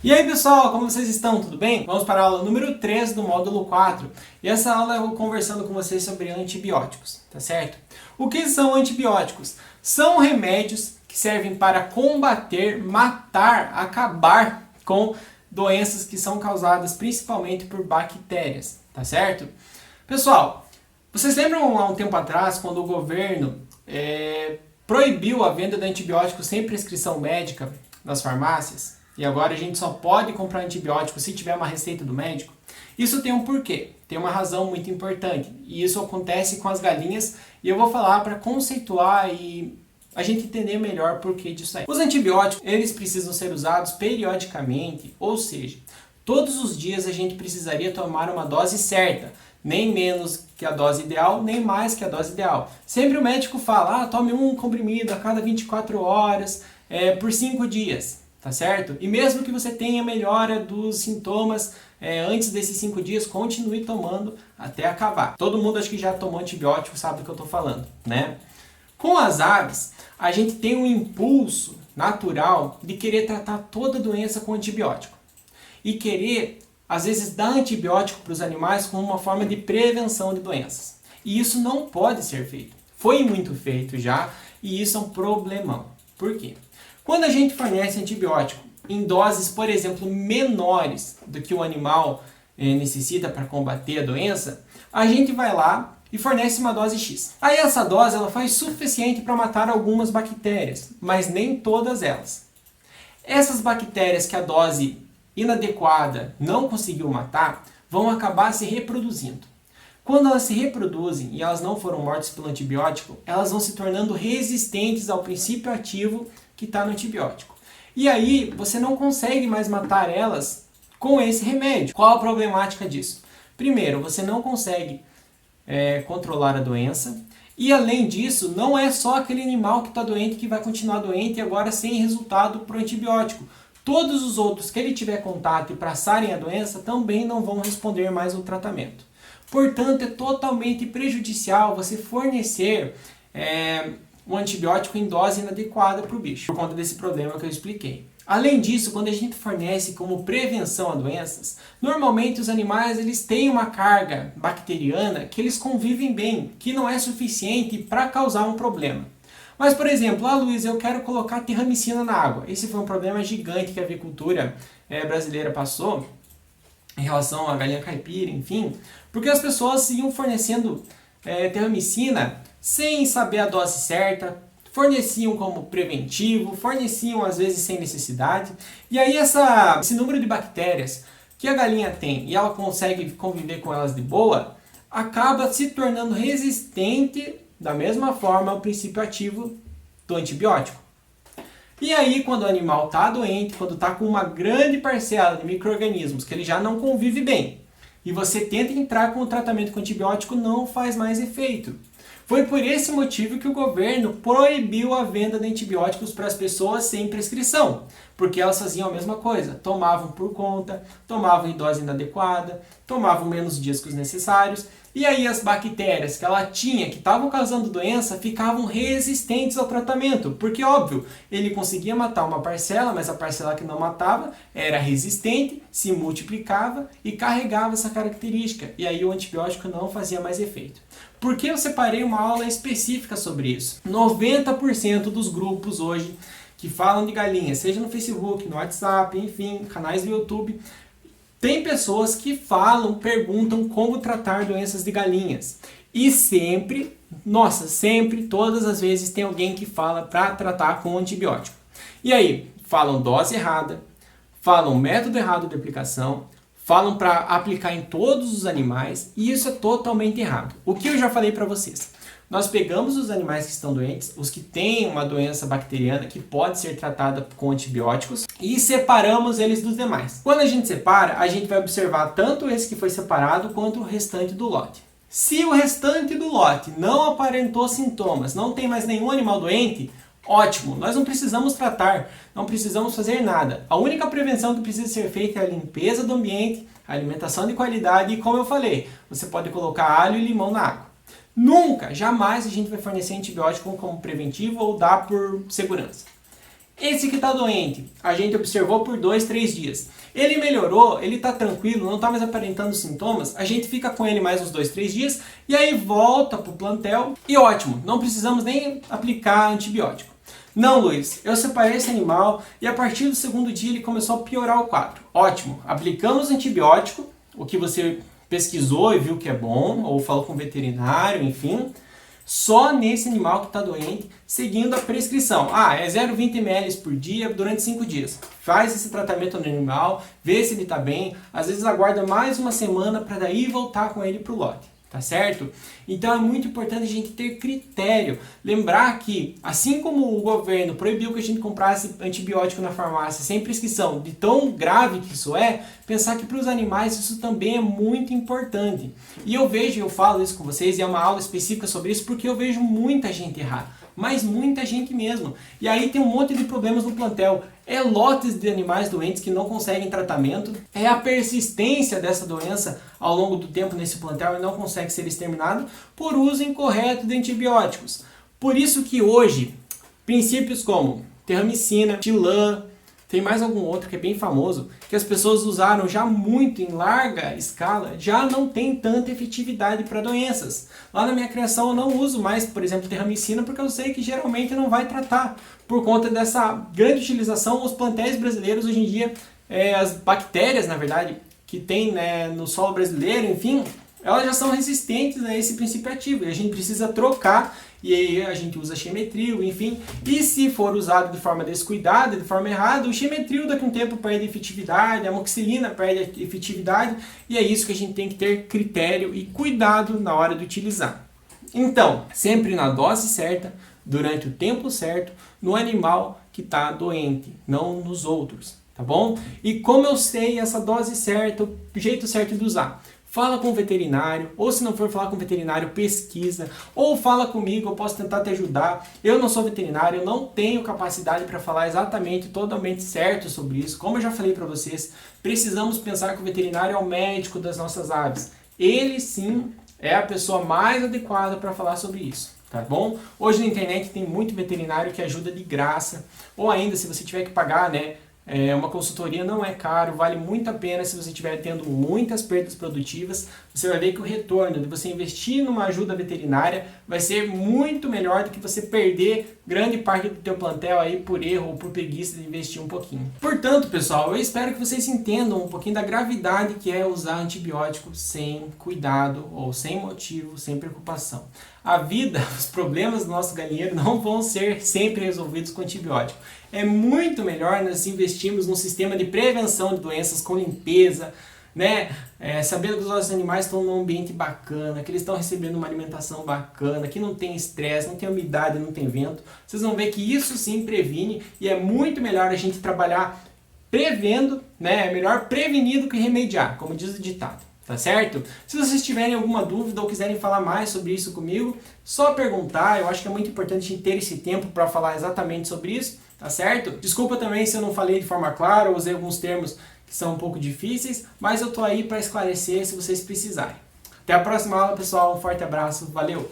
E aí pessoal, como vocês estão? Tudo bem? Vamos para a aula número 3 do módulo 4. E essa aula eu vou conversando com vocês sobre antibióticos, tá certo? O que são antibióticos? São remédios que servem para combater, matar, acabar com doenças que são causadas principalmente por bactérias, tá certo? Pessoal, vocês lembram há um tempo atrás quando o governo proibiu a venda de antibióticos sem prescrição médica nas farmácias? E agora a gente só pode comprar antibiótico se tiver uma receita do médico? Isso tem um porquê, tem uma razão muito importante. E isso acontece com as galinhas e eu vou falar para conceituar e a gente entender melhor o porquê disso aí. Os antibióticos, eles precisam ser usados periodicamente, ou seja, todos os dias a gente precisaria tomar uma dose certa. Nem menos que a dose ideal, nem mais que a dose ideal. Sempre o médico fala, tome um comprimido a cada 24 horas, por 5 dias. Tá certo? E mesmo que você tenha melhora dos sintomas antes desses 5 dias, continue tomando até acabar. Todo mundo acho que já tomou antibiótico, sabe do que eu estou falando, né? Com as aves, a gente tem um impulso natural de querer tratar toda doença com antibiótico. E querer, às vezes, dar antibiótico para os animais como uma forma de prevenção de doenças. E isso não pode ser feito. Foi muito feito já e isso é um problemão. Por quê? Quando a gente fornece antibiótico em doses, por exemplo, menores do que o animal necessita para combater a doença, a gente vai lá e fornece uma dose X. Aí essa dose ela faz suficiente para matar algumas bactérias, mas nem todas elas. Essas bactérias que a dose inadequada não conseguiu matar, vão acabar se reproduzindo. Quando elas se reproduzem e elas não foram mortas pelo antibiótico, elas vão se tornando resistentes ao princípio ativo que está no antibiótico. E aí você não consegue mais matar elas com esse remédio. Qual a problemática disso? Primeiro, você não consegue controlar a doença. E além disso, não é só aquele animal que está doente que vai continuar doente e agora sem resultado para o antibiótico. Todos os outros que ele tiver contato e passarem a doença também não vão responder mais ao tratamento. Portanto, é totalmente prejudicial você fornecer um antibiótico em dose inadequada para o bicho, por conta desse problema que eu expliquei. Além disso, quando a gente fornece como prevenção a doenças, normalmente os animais eles têm uma carga bacteriana que eles convivem bem, que não é suficiente para causar um problema. Mas, por exemplo, Luiz, eu quero colocar terramicina na água. Esse foi um problema gigante que a avicultura brasileira passou em relação à galinha caipira, enfim, porque as pessoas iam fornecendo terramicina sem saber a dose certa, forneciam como preventivo, forneciam às vezes sem necessidade, e aí esse número de bactérias que a galinha tem e ela consegue conviver com elas de boa, acaba se tornando resistente da mesma forma ao princípio ativo do antibiótico. E aí, quando o animal está doente, quando está com uma grande parcela de micro-organismos que ele já não convive bem, e você tenta entrar com o tratamento com antibiótico, não faz mais efeito. Foi por esse motivo que o governo proibiu a venda de antibióticos para as pessoas sem prescrição, porque elas faziam a mesma coisa, tomavam por conta, tomavam em dose inadequada, tomavam menos dias que os necessários, e aí as bactérias que ela tinha, que estavam causando doença, ficavam resistentes ao tratamento, porque óbvio, ele conseguia matar uma parcela, mas a parcela que não matava era resistente, se multiplicava e carregava essa característica, e aí o antibiótico não fazia mais efeito. Por que eu separei uma aula específica sobre isso? 90% dos grupos hoje que falam de galinhas, seja no Facebook, no WhatsApp, enfim, canais do YouTube, tem pessoas que falam, perguntam como tratar doenças de galinhas. E sempre, sempre, todas as vezes tem alguém que fala para tratar com antibiótico. E aí, falam dose errada, falam método errado de aplicação, falam para aplicar em todos os animais e isso é totalmente errado. O que eu já falei para vocês? Nós pegamos os animais que estão doentes, os que têm uma doença bacteriana que pode ser tratada com antibióticos e separamos eles dos demais. Quando a gente separa, a gente vai observar tanto esse que foi separado quanto o restante do lote. Se o restante do lote não aparentou sintomas, não tem mais nenhum animal doente, ótimo, nós não precisamos tratar, não precisamos fazer nada. A única prevenção que precisa ser feita é a limpeza do ambiente, a alimentação de qualidade e, como eu falei, você pode colocar alho e limão na água. Nunca, jamais a gente vai fornecer antibiótico como preventivo ou dar por segurança. Esse que está doente, a gente observou por 2, 3 dias. Ele melhorou, ele está tranquilo, não está mais aparentando sintomas, a gente fica com ele mais uns 2, 3 dias e aí volta para o plantel e ótimo, não precisamos nem aplicar antibiótico. Não, Luiz, eu separei esse animal e a partir do segundo dia ele começou a piorar o quadro. Ótimo, aplicamos antibiótico, o que você pesquisou e viu que é bom, ou falou com o veterinário, enfim, só nesse animal que está doente, seguindo a prescrição. É 0,20 ml por dia durante 5 dias. Faz esse tratamento no animal, vê se ele está bem, às vezes aguarda mais uma semana para daí voltar com ele para o lote. Tá certo? Então é muito importante a gente ter critério. Lembrar que, assim como o governo proibiu que a gente comprasse antibiótico na farmácia sem prescrição, de tão grave que isso é, pensar que para os animais isso também é muito importante. E eu falo isso com vocês, e é uma aula específica sobre isso, porque eu vejo muita gente errar. Mas muita gente mesmo. E aí tem um monte de problemas no plantel. É lotes de animais doentes que não conseguem tratamento. É a persistência dessa doença ao longo do tempo nesse plantel e não consegue ser exterminado por uso incorreto de antibióticos. Por isso que hoje, princípios como terramicina, Tilan, tem mais algum outro que é bem famoso, que as pessoas usaram já muito em larga escala, já não tem tanta efetividade para doenças. Lá na minha criação eu não uso mais, por exemplo, terramicina, porque eu sei que geralmente não vai tratar. Por conta dessa grande utilização, os plantéis brasileiros hoje em dia, as bactérias, na verdade, que tem, né, no solo brasileiro, enfim, elas já são resistentes a esse princípio ativo. E a gente precisa trocar, e aí a gente usa Chemetril, enfim. E se for usado de forma descuidada, de forma errada, o Chemetril daqui a um tempo perde efetividade, a amoxicilina perde efetividade, e é isso que a gente tem que ter critério e cuidado na hora de utilizar. Então, sempre na dose certa, durante o tempo certo, no animal que está doente, não nos outros, tá bom? E como eu sei essa dose certa, o jeito certo de usar? Fala com o veterinário, ou se não for falar com o veterinário, pesquisa, ou fala comigo, eu posso tentar te ajudar. Eu não sou veterinário, eu não tenho capacidade para falar exatamente, totalmente certo sobre isso. Como eu já falei para vocês, precisamos pensar que o veterinário é o médico das nossas aves. Ele sim é a pessoa mais adequada para falar sobre isso, tá bom? Hoje na internet tem muito veterinário que ajuda de graça, ou ainda se você tiver que pagar, né? Uma consultoria não é caro, vale muito a pena se você estiver tendo muitas perdas produtivas. Você vai ver que o retorno de você investir numa ajuda veterinária vai ser muito melhor do que você perder grande parte do teu plantel aí por erro ou por preguiça de investir um pouquinho. Portanto, pessoal, eu espero que vocês entendam um pouquinho da gravidade que é usar antibiótico sem cuidado ou sem motivo, sem preocupação. A vida, os problemas do nosso galinheiro não vão ser sempre resolvidos com antibiótico. É muito melhor nós investirmos num sistema de prevenção de doenças com limpeza, né? Sabendo que os nossos animais estão num ambiente bacana, que eles estão recebendo uma alimentação bacana, que não tem estresse, não tem umidade, não tem vento. Vocês vão ver que isso sim previne e é muito melhor a gente trabalhar prevendo, né? É melhor prevenir do que remediar, como diz o ditado. Tá certo? Se vocês tiverem alguma dúvida ou quiserem falar mais sobre isso comigo, só perguntar. Eu acho que é muito importante a gente ter esse tempo para falar exatamente sobre isso, tá certo? Desculpa também se eu não falei de forma clara ou usei alguns termos que são um pouco difíceis, mas eu tô aí para esclarecer se vocês precisarem. Até a próxima aula, pessoal. Um forte abraço. Valeu!